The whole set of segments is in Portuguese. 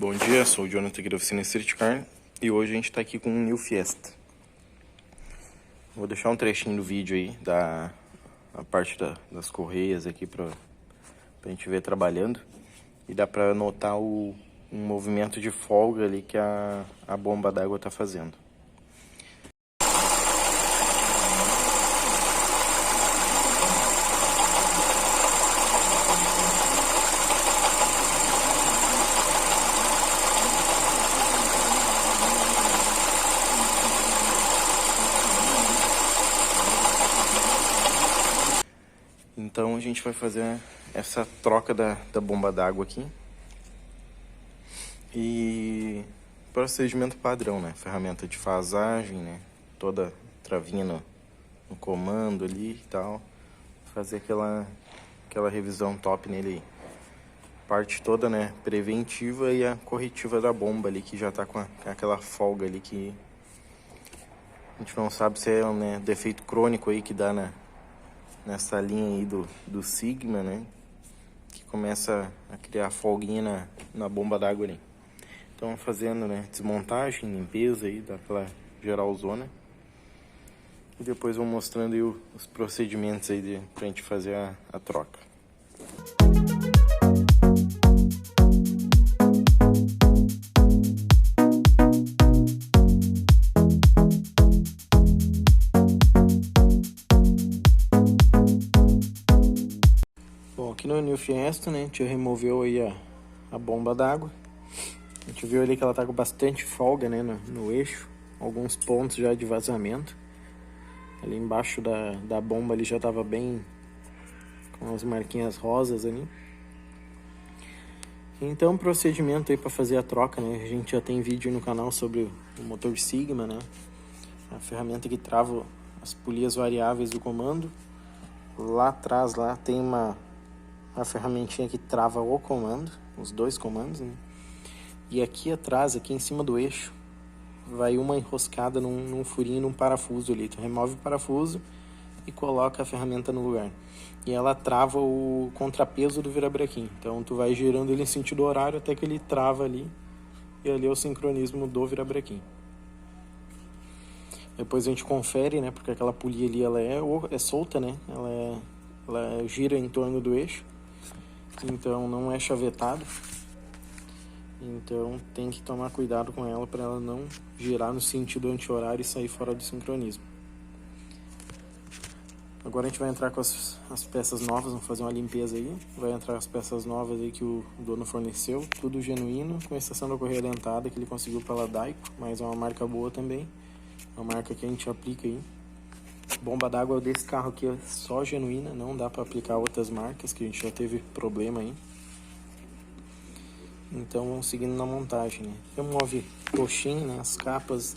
Bom dia, sou o Jonathan aqui da oficina Street Car e hoje a gente está aqui com um New Fiesta. Vou deixar um trechinho do vídeo aí, a parte das correias aqui pra gente ver trabalhando. E dá pra notar um movimento de folga ali que a bomba d'água tá fazendo. Então a gente vai fazer essa troca da bomba d'água aqui. E procedimento padrão, né? Ferramenta de fasagem, né? Toda travinha no comando ali e tal. Fazer aquela revisão top nele aí. Parte toda, né? Preventiva e a corretiva da bomba ali, que já tá com aquela folga ali que a gente não sabe se é um, né, defeito crônico aí que dá nessa linha aí do Sigma, né? Que começa a criar folguinha na bomba d'água ali. Então fazendo, né, desmontagem, limpeza aí daquela geralzona. E depois vou mostrando aí os procedimentos aí pra gente fazer a troca. Bom, aqui no New Fiesta, né, a gente removeu aí a bomba d'água. A gente viu ali que ela tá com bastante folga, né, no eixo. Alguns pontos já de vazamento. Ali embaixo da bomba ali já tava bem com as marquinhas rosas ali. Então, procedimento aí para fazer a troca, né? A gente já tem vídeo no canal sobre o motor Sigma, né? A ferramenta que trava as polias variáveis do comando. Lá atrás lá tem uma ferramentinha que trava o comando, os dois comandos, né? E aqui atrás, aqui em cima do eixo, vai uma enroscada num furinho, num parafuso ali. Tu remove o parafuso e coloca a ferramenta no lugar. E ela trava o contrapeso do virabrequim. Então tu vai girando ele em sentido horário até que ele trava ali. E ali é o sincronismo do virabrequim. Depois a gente confere, né? Porque aquela polia ali ela é solta, né? Ela gira em torno do eixo. Então não é chavetado. Então tem que tomar cuidado com ela para ela não girar no sentido anti-horário e sair fora do sincronismo. Agora a gente vai entrar com as peças novas, vamos fazer uma limpeza aí. Vai entrar as peças novas aí que o dono forneceu, tudo genuíno, com exceção da correia dentada que ele conseguiu pela Daico, mas é uma marca boa também, uma marca que a gente aplica aí. Bomba d'água desse carro aqui é só genuína, não dá para aplicar outras marcas que a gente já teve problema aí. Então vamos seguindo na montagem, né? Remove coxinha, né? As capas,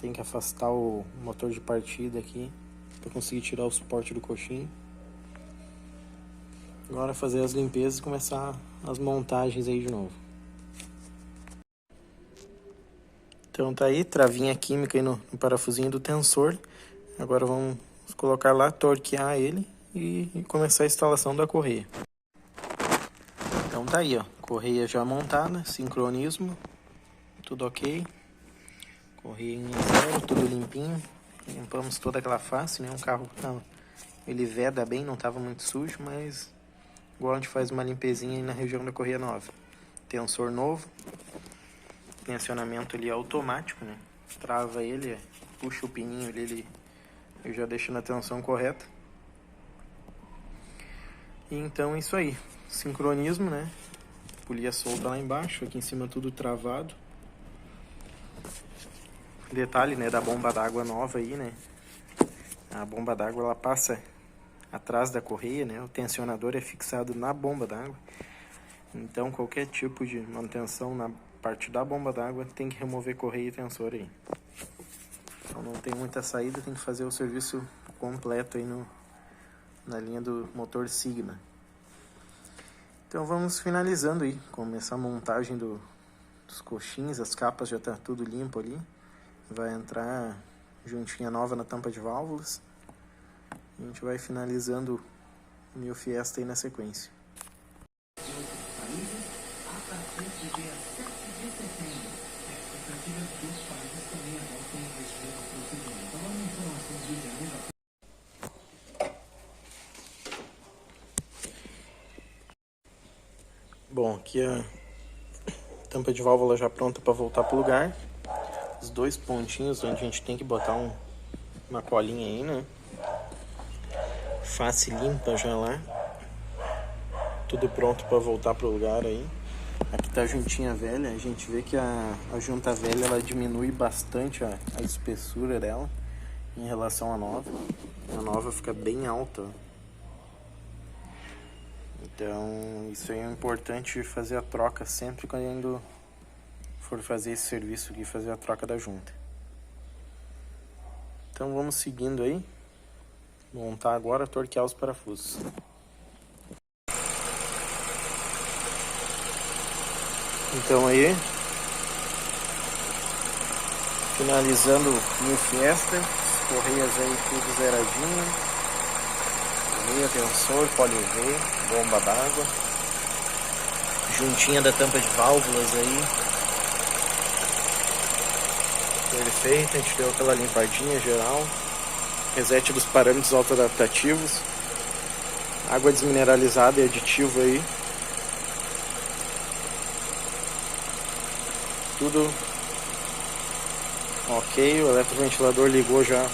tem que afastar o motor de partida aqui para conseguir tirar o suporte do coxinho. Agora fazer as limpezas e começar as montagens aí de novo. Então tá aí, travinha química aí no parafusinho do tensor. Agora vamos colocar lá, torquear ele e começar a instalação da correia. Então tá aí, ó, correia já montada, sincronismo, tudo ok. Correia em zero, tudo limpinho. Limpamos toda aquela face, né? Um carro, não, ele veda bem, não estava muito sujo, mas agora a gente faz uma limpezinha aí na região da correia nova. Tensor novo, tensionamento ali automático, né? Trava ele, puxa o pininho ali, eu já deixo na tensão correta. E então é isso aí, sincronismo, né? Polia solta lá embaixo, aqui em cima tudo travado. Detalhe, né, da bomba d'água nova aí, né? A bomba d'água ela passa atrás da correia, né? O tensionador é fixado na bomba d'água. Então qualquer tipo de manutenção na parte da bomba d'água tem que remover correia e tensor aí. Então não tem muita saída, tem que fazer o serviço completo aí na linha do motor Sigma. Então vamos finalizando aí, começar a montagem dos coxins, as capas já tá tudo limpo ali. Vai entrar juntinha nova na tampa de válvulas. A gente vai finalizando o New Fiesta aí na sequência. Bom, aqui a tampa de válvula já pronta para voltar pro lugar. Os dois pontinhos onde a gente tem que botar uma colinha aí, né? Face limpa já lá. Tudo pronto para voltar pro lugar aí. Aqui tá a juntinha velha. A gente vê que a junta velha ela diminui bastante a espessura dela em relação à nova. A nova fica bem alta. Então isso aí é importante fazer a troca sempre quando for fazer esse serviço aqui, fazer a troca da junta. Então vamos seguindo aí. Montar agora, torquear os parafusos. Então aí, finalizando o Fiesta, as correias aí tudo zeradinho. Correia, tensor, poli-V, bomba d'água. Juntinha da tampa de válvulas aí. Perfeito, a gente deu aquela limpadinha geral. Reset dos parâmetros autoadaptativos. Água desmineralizada e aditivo aí. Tudo ok, o eletroventilador ligou já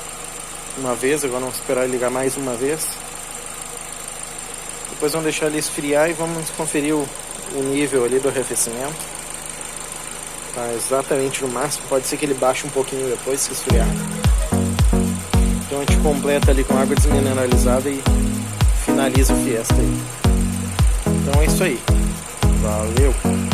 uma vez, agora vamos esperar ele ligar mais uma vez. Depois vamos deixar ele esfriar e vamos conferir o nível ali do arrefecimento. Tá exatamente no máximo, pode ser que ele baixe um pouquinho depois se esfriar. Então a gente completa ali com água desmineralizada e finaliza o Fiesta aí. Então é isso aí. Valeu!